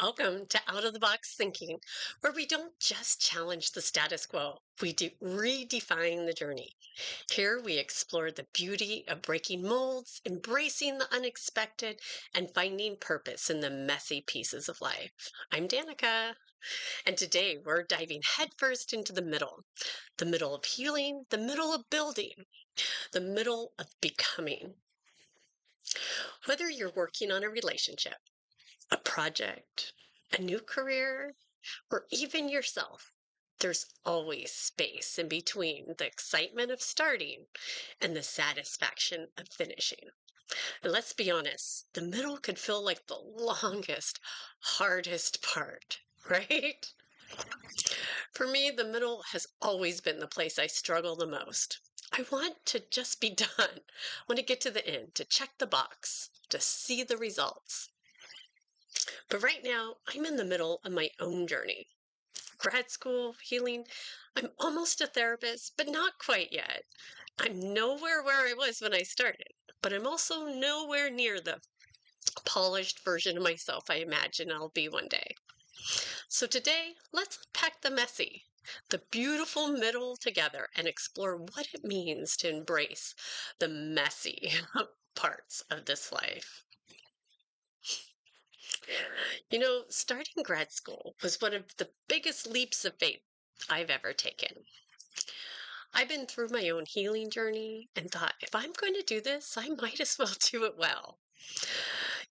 Welcome to Out of the Box Thinking, where we don't just challenge the status quo, we redefine the journey. Here we explore the beauty of breaking molds, embracing the unexpected, and finding purpose in the messy pieces of life. I'm Danica, and today we're diving headfirst into the middle of healing, the middle of building, the middle of becoming. Whether you're working on a relationship, a project, a new career, or even yourself, there's always space in between the excitement of starting and the satisfaction of finishing. And let's be honest, the middle could feel like the longest, hardest part, right? For me, the middle has always been the place I struggle the most. I want to just be done. I want to get to the end, to check the box, to see the results. But right now, I'm in the middle of my own journey. Grad school, healing. I'm almost a therapist, but not quite yet. I'm nowhere where I was when I started, but I'm also nowhere near the polished version of myself I imagine I'll be one day. So today, let's unpack the messy, the beautiful middle together and explore what it means to embrace the messy parts of this life. Starting grad school was one of the biggest leaps of faith I've ever taken. I've been through my own healing journey and thought, if I'm going to do this, I might as well do it well.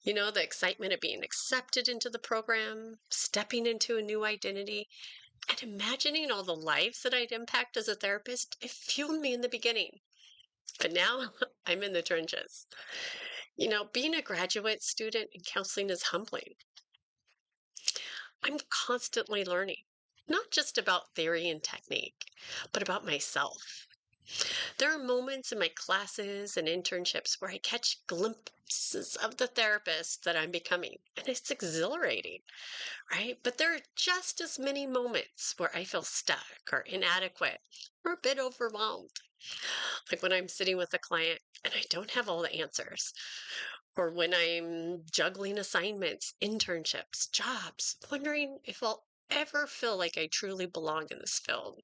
The excitement of being accepted into the program, stepping into a new identity, and imagining all the lives that I'd impact as a therapist, it fueled me in the beginning. But now I'm in the trenches. Being a graduate student in counseling is humbling. I'm constantly learning, not just about theory and technique, but about myself. There are moments in my classes and internships where I catch glimpses of the therapist that I'm becoming, and it's exhilarating, right? But there are just as many moments where I feel stuck or inadequate or a bit overwhelmed. Like when I'm sitting with a client and I don't have all the answers, or when I'm juggling assignments, internships, jobs, wondering if I'll ever feel like I truly belong in this field.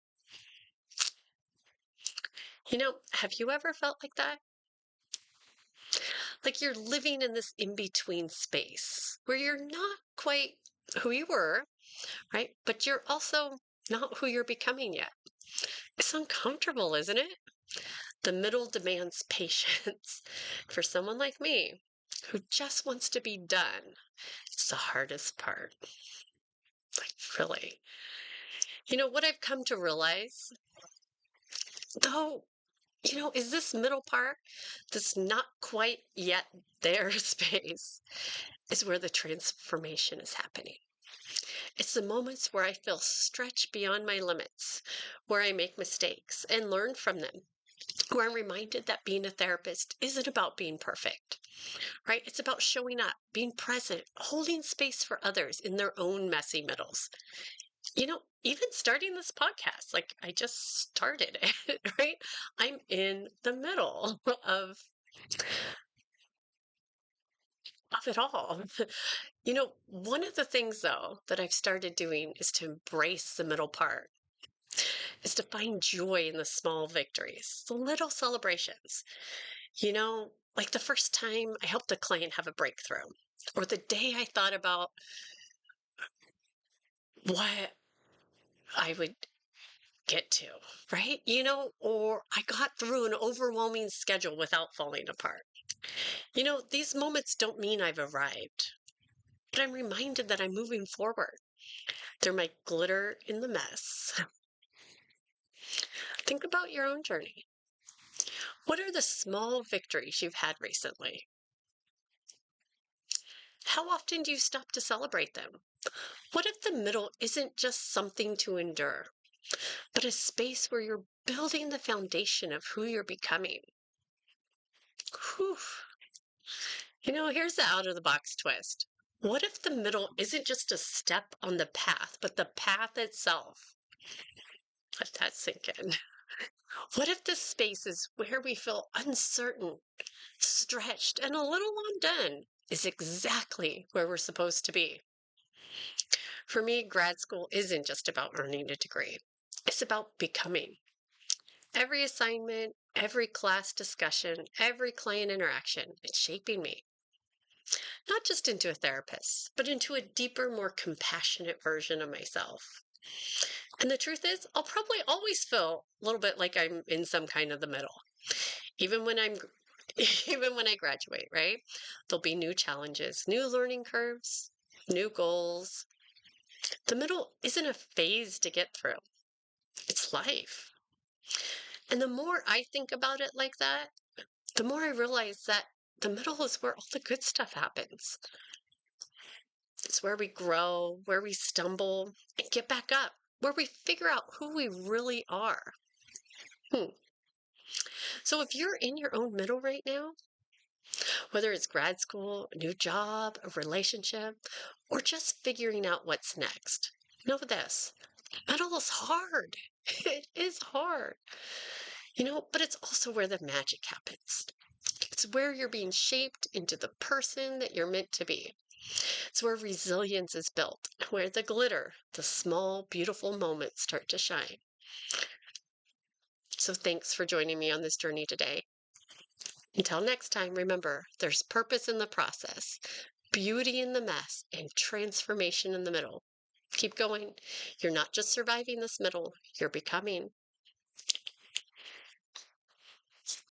Have you ever felt like that? Like you're living in this in between space where you're not quite who you were, right? But you're also not who you're becoming yet. It's uncomfortable, isn't it? The middle demands patience. For someone like me who just wants to be done, it's the hardest part. Like, really. What I've come to realize, though, is this middle part that's not quite yet there space is where the transformation is happening. It's the moments where I feel stretched beyond my limits, where I make mistakes and learn from them, where I'm reminded that being a therapist isn't about being perfect, right? It's about showing up, being present, holding space for others in their own messy middles. Even starting this podcast, like I just started it, right? I'm in the middle of it all. One of the things though that I've started doing is to embrace the middle part, is to find joy in the small victories, the little celebrations. Like the first time I helped a client have a breakthrough, or the day I thought about what I would get to, right? Or I got through an overwhelming schedule without falling apart. These moments don't mean I've arrived, but I'm reminded that I'm moving forward. They're my glitter in the mess. Think about your own journey. What are the small victories you've had recently? How often do you stop to celebrate them? What if the middle isn't just something to endure, but a space where you're building the foundation of who you're becoming? Whew. Here's the out of the box twist. What if the middle isn't just a step on the path, but the path itself? Let that sink in. What if this space is where we feel uncertain, stretched, and a little undone is exactly where we're supposed to be? For me, grad school isn't just about earning a degree, it's about becoming. Every assignment, every class discussion, every client interaction, it's shaping me, not just into a therapist, but into a deeper, more compassionate version of myself. And the truth is, I'll probably always feel a little bit like I'm in some kind of the middle. Even when I'm even when I graduate, right? There'll be new challenges, new learning curves, new goals. The middle isn't a phase to get through. It's life. And the more I think about it like that, the more I realize that the middle is where all the good stuff happens. It's where we grow, where we stumble and get back up, where we figure out who we really are. Hmm. So if you're in your own middle right now, whether it's grad school, a new job, a relationship, or just figuring out what's next, know this: middle is hard. It is hard, but it's also where the magic happens. It's where you're being shaped into the person that you're meant to be. It's where resilience is built, where the glitter, the small, beautiful moments start to shine. So thanks for joining me on this journey today. Until next time, remember, there's purpose in the process, beauty in the mess, and transformation in the middle. Keep going. You're not just surviving this middle, you're becoming.